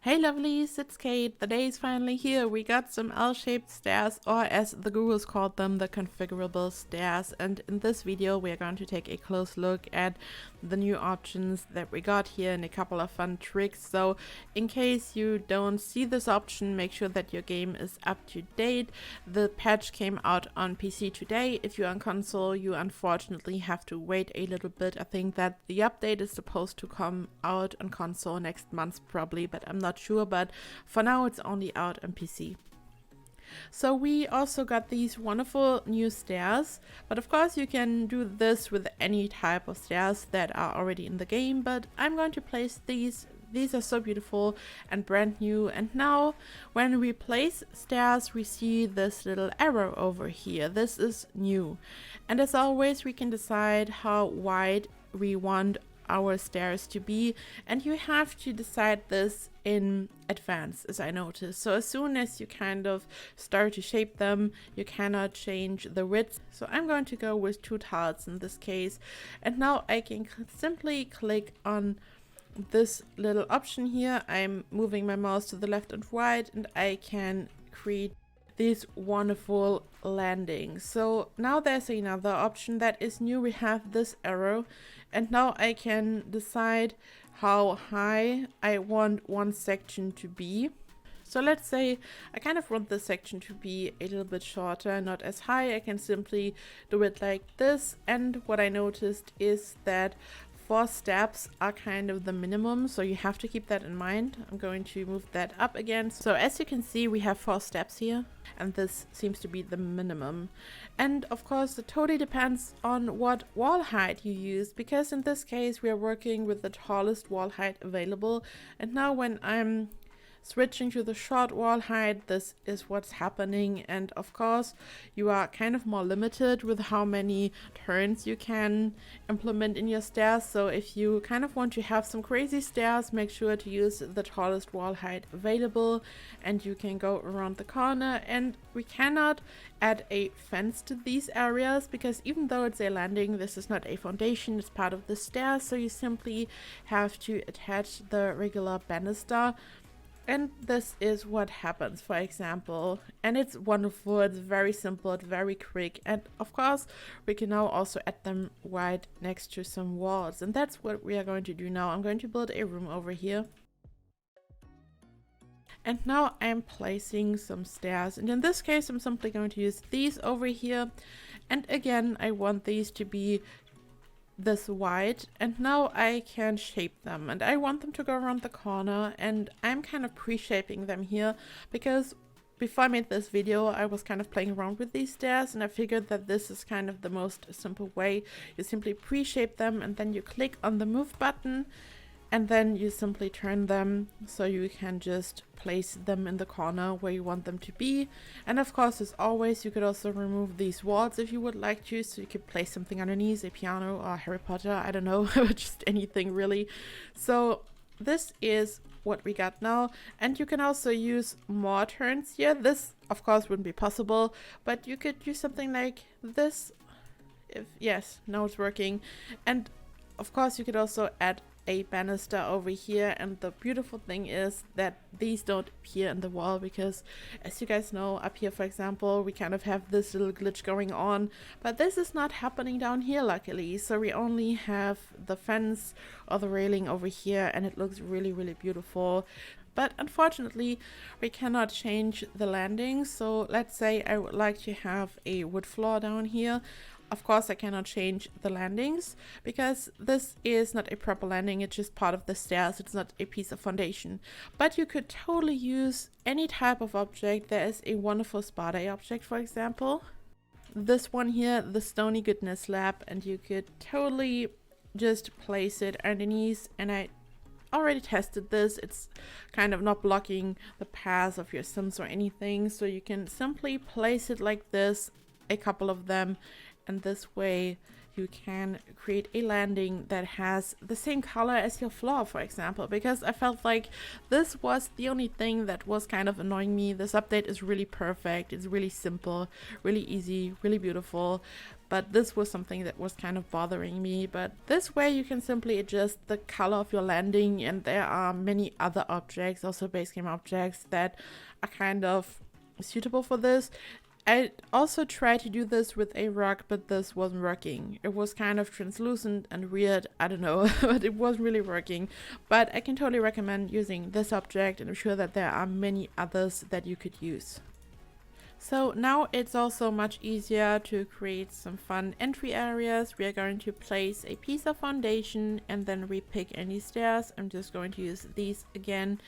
Hey lovelies, it's Kate. The day is finally here. We got some L-shaped stairs, or as the gurus called them, the configurable stairs. And in this video we are going to take a close look at the new options that we got here and a couple of fun tricks. So in case you don't see this option, make sure that your game is up to date. The patch came out on PC today. If you're on console, you unfortunately have to wait a little bit. I think that the update is supposed to come out on console next month probably, but I'm not sure, but for now it's only out on PC. So we also got these wonderful new stairs, but of course you can do this with any type of stairs that are already in the game, but I'm going to place these. These are so beautiful and brand new, and now when we place stairs we see this little arrow over here. This is new, and as always we can decide how wide we want our stairs to be, and you have to decide this in advance, as I noticed. So as soon as you kind of start to shape them, you cannot change the width. So I'm going to go with 2 tiles in this case, and now I can simply click on this little option here. I'm moving my mouse to the left and right, and I can create these wonderful landings. So now there's another option that is new. We have this arrow, and now I can decide how high I want one section to be. So let's say I kind of want this section to be a little bit shorter, not as high. I can simply do it like this, and what I noticed is that 4 steps are kind of the minimum, so you have to keep that in mind. I'm going to move that up again. So as you can see, we have 4 steps here, and this seems to be the minimum. And of course it totally depends on what wall height you use, because in this case we are working with the tallest wall height available, and now when I'm switching to the short wall height, this is what's happening. And of course you are kind of more limited with how many turns you can implement in your stairs. So if you kind of want to have some crazy stairs, make sure to use the tallest wall height available, and you can go around the corner. And we cannot add a fence to these areas, because even though it's a landing, this is not a foundation, it's part of the stairs. So you simply have to attach the regular banister, and this is what happens, for example. And it's wonderful, it's very simple, it's very quick. And of course we can now also add them right next to some walls, and that's what we are going to do now. I'm going to build a room over here, and now I'm placing some stairs, and in this case I'm simply going to use these over here. And again, I want these to be this wide, and now I can shape them, and I want them to go around the corner, and I'm kind of pre-shaping them here, because before I made this video I was kind of playing around with these stairs, and I figured that this is kind of the most simple way. You simply pre-shape them, and then you click on the move button, and then you simply turn them so you can just place them in the corner where you want them to be. And of course, as always, you could also remove these walls if you would like to, so you could place something underneath, a piano or Harry Potter, I don't know, just anything really. So this is what we got now, and you can also use more turns here. This of course wouldn't be possible, but you could use something like this. If yes, now it's working. And of course you could also add a banister over here, and the beautiful thing is that these don't appear in the wall, because as you guys know, up here for example, we kind of have this little glitch going on, but this is not happening down here luckily. So we only have the fence or the railing over here, and it looks really beautiful. But unfortunately we cannot change the landing. So let's say I would like to have a wood floor down here. Of course I cannot change the landings, because this is not a proper landing, it's just part of the stairs, it's not a piece of foundation. But you could totally use any type of object. There is a wonderful spa day object, for example. This one here, the Stony Goodness Slab, and you could totally just place it underneath, and I already tested this. It's kind of not blocking the paths of your Sims or anything, so you can simply place it like this, a couple of them, and this way you can create a landing that has the same color as your floor, for example, because I felt like this was the only thing that was kind of annoying me. This update is really perfect, it's really simple, really easy, really beautiful, but this was something that was kind of bothering me. But this way you can simply adjust the color of your landing, and there are many other objects, also base game objects, that are kind of suitable for this. I also tried to do this with a rug, but this wasn't working. It was kind of translucent and weird, I don't know, but it wasn't really working. But I can totally recommend using this object, and I'm sure that there are many others that you could use. So now it's also much easier to create some fun entry areas. We are going to place a piece of foundation and then we pick any stairs. I'm just going to use these again,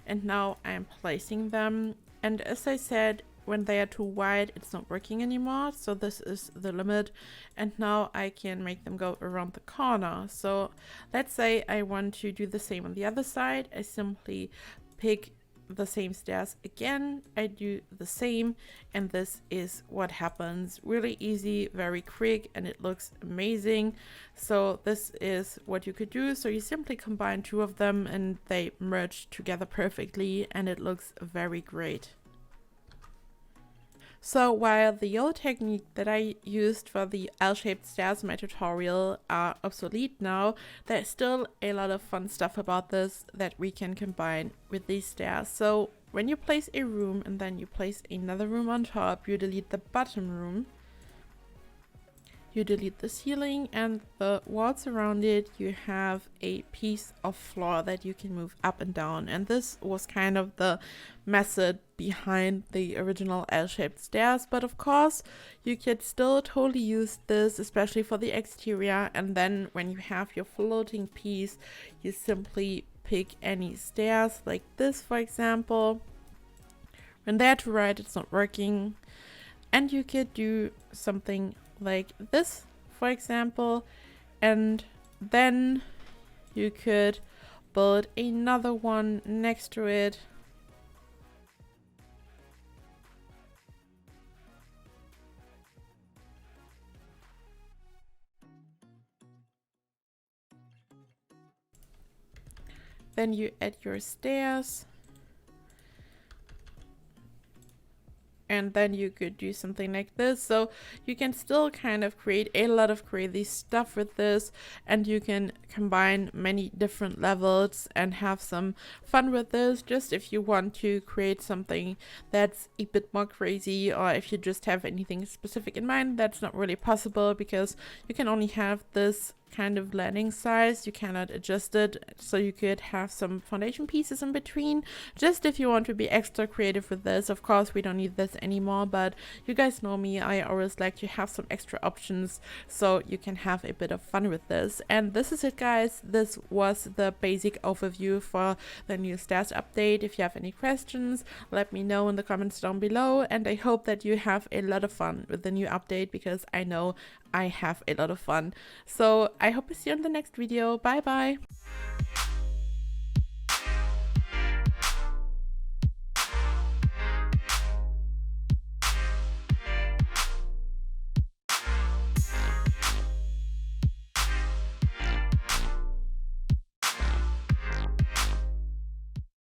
and now I'm placing them. And as I said, when they are too wide, it's not working anymore. So this is the limit. And now I can make them go around the corner. So let's say I want to do the same on the other side. I simply pick the same stairs again, I do the same, and this is what happens. Really easy, very quick, and it looks amazing. So this is what you could do. So you simply combine two of them and they merge together perfectly, and it looks very great. So while the old technique that I used for the L-shaped stairs in my tutorial are obsolete now, there's still a lot of fun stuff about this that we can combine with these stairs. So when you place a room and then you place another room on top, you delete the bottom room, you delete the ceiling and the walls around it, you have a piece of floor that you can move up and down. And this was kind of the method behind the original L-shaped stairs, but of course you could still totally use this, especially for the exterior. And then when you have your floating piece, you simply pick any stairs like this, for example. When they're too right, it's not working, and you could do something like this, for example, and then you could build another one next to it. Then you add your stairs. And then you could do something like this. So you can still kind of create a lot of crazy stuff with this, and you can combine many different levels and have some fun with this. Just if you want to create something that's a bit more crazy, or if you just have anything specific in mind, that's not really possible because you can only have this kind of landing size. You cannot adjust it, so you could have some foundation pieces in between, just if you want to be extra creative with this. Of course we don't need this anymore, but you guys know me, I always like to have some extra options so you can have a bit of fun with this. And this is it, guys. This was the basic overview for the new stairs update. If you have any questions, let me know in the comments down below, and I hope that you have a lot of fun with the new update, because I know I have a lot of fun. So I hope to see you in the next video. Bye bye.